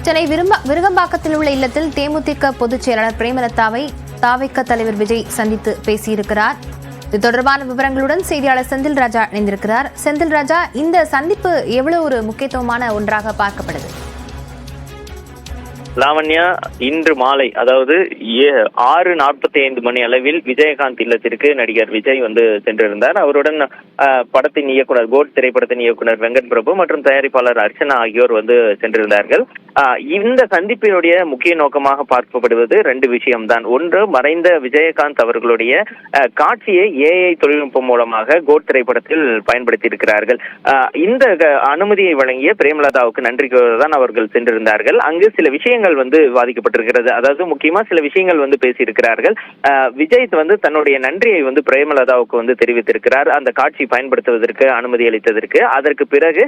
சென்னை விருகம்பாக்கத்தில் உள்ள இல்லத்தில் தேமுதிக பொதுச் செயலாளர் பிரேமலதாவை தாவைக்க தலைவர் விஜய் சந்தித்து பேசியிருக்கிறார். இது தொடர்பான விவரங்களுடன் செய்தியாளர் செந்தில் ராஜா இணைந்திருக்கிறார். செந்தில் ராஜா, இந்த சந்திப்பு எவ்வளவு ஒரு முக்கியத்துவமான ஒன்றாக பார்க்கப்படுது? லாவண்யா, இன்று மாலை அதாவது 6:45 மணி அளவில் விஜயகாந்த் இல்லத்திற்கு நடிகர் விஜய் சென்றிருந்தார். அவருடன் படத்தின் இயக்குனர் கோட் திரைப்படத்தின் இயக்குனர் வெங்கட் பிரபு மற்றும் தயாரிப்பாளர் அர்ச்சனா ஆகியோர் சென்றிருந்தார்கள். இந்த சந்திப்பினுடைய முக்கிய நோக்கமாக பார்க்கப்படுவது 2 விஷயம்தான். ஒன்று, மறைந்த விஜயகாந்த் அவர்களுடைய காட்சியை ஏஐ தொழில்நுட்பம் மூலமாக கோட் திரைப்படத்தில் பயன்படுத்தி இருக்கிறார்கள். இந்த அனுமதியை வழங்கிய பிரேமலதாவுக்கு நன்றி தான் அவர்கள் சென்றிருந்தார்கள். அங்கு சில விஷயங்கள் விவாதிக்கப்பட்டிருக்கிறது. அதாவது முக்கியமா சில விஷயங்கள் பேசியிருக்கிறார்கள். விஜய் தன்னுடைய நன்றியை பிரேமலதாவுக்கு தெரிவித்திருக்கிறார், அந்த காட்சி பயன்படுத்துவதற்கு அனுமதி அளித்ததற்கு. அதற்கு பிறகு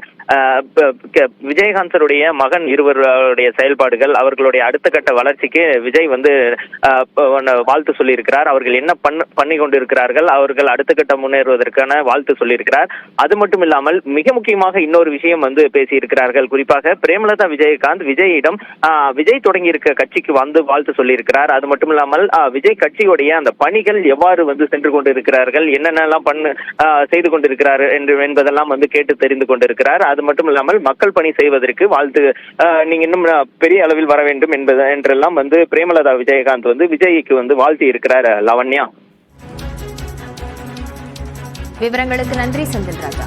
விஜயகாந்தருடைய மகன் இருவருடைய செயல்பாடுகள், அவர்களுடைய அடுத்த கட்ட வளர்ச்சிக்கு விஜய் வாழ்த்து சொல்லியிருக்கிறார். அவர்கள் என்ன பண்ணி கொண்டிருக்கிறார்கள், அவர்கள் அடுத்த கட்ட முன்னேறுவதற்கான வாழ்த்து சொல்லியிருக்கிறார். அது மட்டும் இல்லாமல் மிக முக்கியமாக இன்னொரு விஷயம் பேசியிருக்கிறார்கள். குறிப்பாக பிரேமலதா விஜயகாந்த் விஜயிடம் விஜய் தொடங்கி இருக்க கட்சிக்கு வாழ்த்து சொல்லியிருக்கிறார். அது மட்டும் இல்லாமல் விஜய் கட்சியுடைய அந்த பணிகள் எவ்வாறு சென்று கொண்டிருக்கிறார்கள், என்னென்னலாம் செய்து கொண்டிருக்கிறார் என்பதெல்லாம் கேட்டு தெரிந்து கொண்டிருக்கிறார். அது மட்டும் இல்லாமல் மக்கள் பணி செய்வதற்கு வாழ்த்து, நீங்க இன்னும் பெரிய அளவில் வர வேண்டும் என்றெல்லாம் பிரேமலதா விஜயகாந்த் விஜய்க்கு வாழ்த்தி இருக்கிறார். லாவண்யா, விவரங்களுக்கு நன்றி செந்தில் ராஜா.